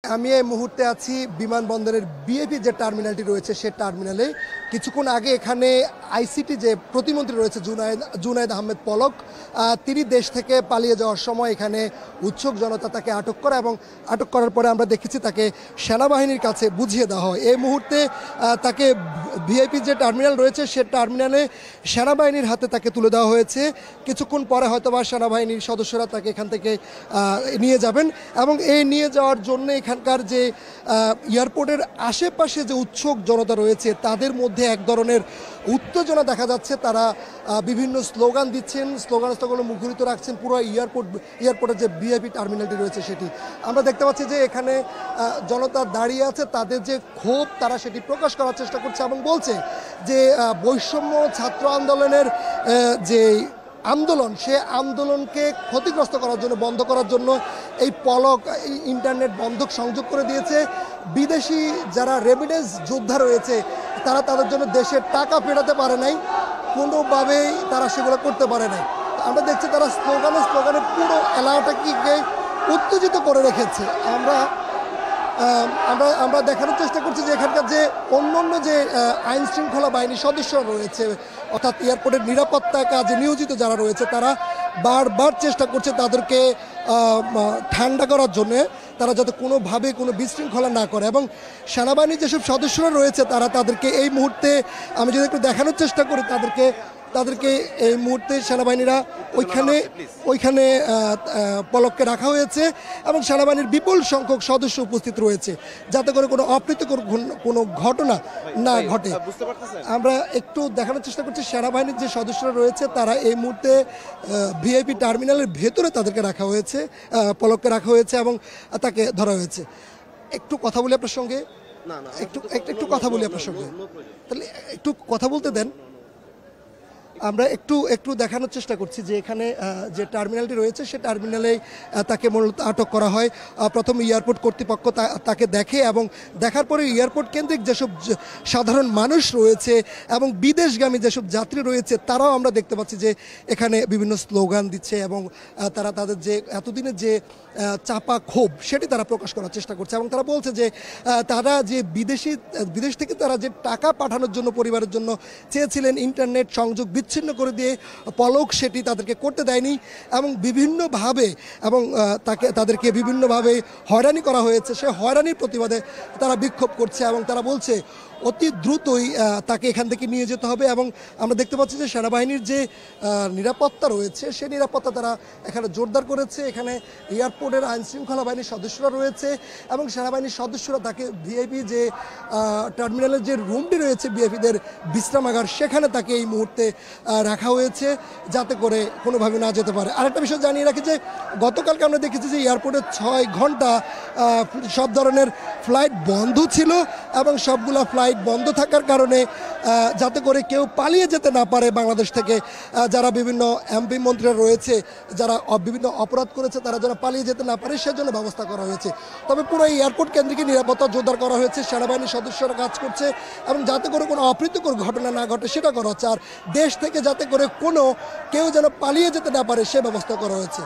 আমি এই মুহূর্তে আছি বিমানবন্দরের বিএপি যে টার্মিনালটি রয়েছে সে টার্মিনালে। কিছুক্ষণ আগে এখানে আইসিটি যে প্রতিমন্ত্রী রয়েছে জুনায়েদ আহমেদ পলক, তিনি দেশ থেকে পালিয়ে যাওয়ার সময় এখানে উৎসুক জনতা তাকে আটক করে এবং আটক করার পরে আমরা দেখেছি তাকে সেনাবাহিনীর কাছে বুঝিয়ে দেওয়া হয়। এই মুহূর্তে তাকে ভিআইপি যে টার্মিনাল রয়েছে সে টার্মিনালে সেনাবাহিনীর হাতে তাকে তুলে দেওয়া হয়েছে। কিছুক্ষণ পরে হয়তোবা সেনাবাহিনীর সদস্যরা তাকে এখান থেকে নিয়ে যাবেন এবং এই নিয়ে যাওয়ার জন্য এখানকার যে এয়ারপোর্টের আশেপাশে যে উৎসুক জনতা রয়েছে তাদের মধ্যে এক ধরনের উত্তেজনা দেখা যাচ্ছে। তারা বিভিন্ন স্লোগান দিচ্ছেন, স্লোগানগুলো মুখরিত রাখছেন পুরো এয়ারপোর্টের যে ভিআইপি টার্মিনালটি রয়েছে সেটি। আমরা দেখতে পাচ্ছি যে এখানে জনতা দাঁড়িয়ে আছে, তাদের যে ক্ষোভ তারা সেটি প্রকাশ করার চেষ্টা করছে এবং বলছে যে বৈষম্য ছাত্র আন্দোলনের যে আন্দোলন, সে আন্দোলনকে ক্ষতিগ্রস্ত করার জন্য, বন্ধ করার জন্য এই পলক ইন্টারনেট বন্ধক সংযোগ করে দিয়েছে। বিদেশি যারা রেমিটেন্স যোদ্ধা রয়েছে তারা তাদের জন্য দেশের টাকা ফেরাতে পারে নাই, কোনোভাবেই তারা সেগুলো করতে পারে নাই। আমরা দেখছি তারা স্লোগানে পুরো এলাকাটাকে উত্তেজিত করে রেখেছে। আমরা দেখানোর চেষ্টা করছি যে এখানকার যে অন্যান্য যে আইন শৃঙ্খলা বাহিনীর সদস্য রয়েছে, অর্থাৎ এয়ারপোর্টের নিরাপত্তা কাজে নিয়োজিত যারা রয়েছে তারা বারবার চেষ্টা করছে তাদেরকে ঠান্ডা করার জন্য, তারা যাতে কোনোভাবে কোনো বিশৃঙ্খলা না করে। এবং সেনাবাহিনীর যেসব সদস্যরা রয়েছে তাদেরকে এই মুহূর্তে আমি যদি একটু দেখানোর চেষ্টা করি, তাদেরকে এই মুহূর্তে সেনাবাহিনীরা ওইখানে পলককে রাখা হয়েছে এবং সেনাবাহিনীর বিপুল সংখ্যক সদস্য উপস্থিত রয়েছে যাতে করে কোনো অপ্রীতিকর কোনো ঘটনা না ঘটে। আমরা একটু দেখানোর চেষ্টা করছি সেনাবাহিনীর যে সদস্যরা রয়েছে তারা এই মুহূর্তে ভিআইপি টার্মিনালের ভেতরে তাদেরকে রাখা হয়েছে, পলককে রাখা হয়েছে এবং তাকে ধরা হয়েছে। একটু কথা বলি আপনার সঙ্গে, একটু কথা বলি আপনার সঙ্গে, তাহলে একটু কথা বলতে দেন। আমরা একটু দেখানোর চেষ্টা করছি যে এখানে যে টার্মিনালটি রয়েছে সে টার্মিনালে তাকে মূলত আটক করা হয়। প্রথম এয়ারপোর্ট কর্তৃপক্ষ তাকে দেখে এবং দেখার পরে এয়ারপোর্ট কেন্দ্রিক যেসব সাধারণ মানুষ রয়েছে এবং বিদেশগামী যেসব যাত্রী রয়েছে তারাও আমরা দেখতে পাচ্ছি যে এখানে বিভিন্ন স্লোগান দিচ্ছে এবং তারা তাদের যে এতদিনের যে চাপা ক্ষোভ সেটি তারা প্রকাশ করার চেষ্টা করছে এবং তারা বলছে যে তারা যে বিদেশ থেকে তারা যে টাকা পাঠানোর জন্য পরিবারের জন্য চেয়েছিলেন, ইন্টারনেট সংযোগ বিচ্ছিন্ন করে দিয়ে পলক সেটি তাদেরকে করতে দেয়নি এবং বিভিন্নভাবে তাদেরকে বিভিন্নভাবে হয়রানি করা হয়েছে। সে হয়রানির প্রতিবাদে তারা বিক্ষোভ করছে এবং তারা বলছে অতি দ্রুতই তাকে এখান থেকে নিয়ে যেতে হবে। এবং আমরা দেখতে পাচ্ছি যে সেনাবাহিনীর যে নিরাপত্তা রয়েছে সেই নিরাপত্তা তারা এখানে জোরদার করেছে। এখানে এয়ারপোর্টের আইন শৃঙ্খলা বাহিনীর সদস্যরা রয়েছে এবং সেনাবাহিনীর সদস্যরা তাকে ভিআইপি যে টার্মিনালের যে রুমটি রয়েছে ভিআইপিদের বিশ্রামাগার সেখানে তাকে এই মুহূর্তে রাখা হয়েছে যাতে করে কোনোভাবে না যেতে পারে। আরেকটা বিষয় জানিয়ে রাখি যে গতকালকে আমরা দেখেছি যে এয়ারপোর্টে 6 ঘন্টা সব ধরনের ফ্লাইট বন্ধ ছিল এবং সবগুলো ফ্লাইট বন্ধ থাকার কারণে যাতে করে কেউ পালিয়ে যেতে না পারে বাংলাদেশ থেকে, যারা বিভিন্ন এমপি মন্ত্রীরা রয়েছে যারা বিভিন্ন অপরাধ করেছে তারা যেন পালিয়ে যেতে না পারে সেজন্য ব্যবস্থা করা হয়েছে। তবে পুরো এই এয়ারপোর্ট কেন্দ্রিক নিরাপত্তা জোরদার করা হয়েছে, সেনাবাহিনীর সদস্যরা কাজ করছে এবং যাতে করে কোনো অপ্রীতিকর ঘটনা না ঘটে সেটা করা হচ্ছে। আর দেশ থেকে যাতে করে কেউ যেন পালিয়ে যেতে না পারে সে ব্যবস্থা করা হয়েছে।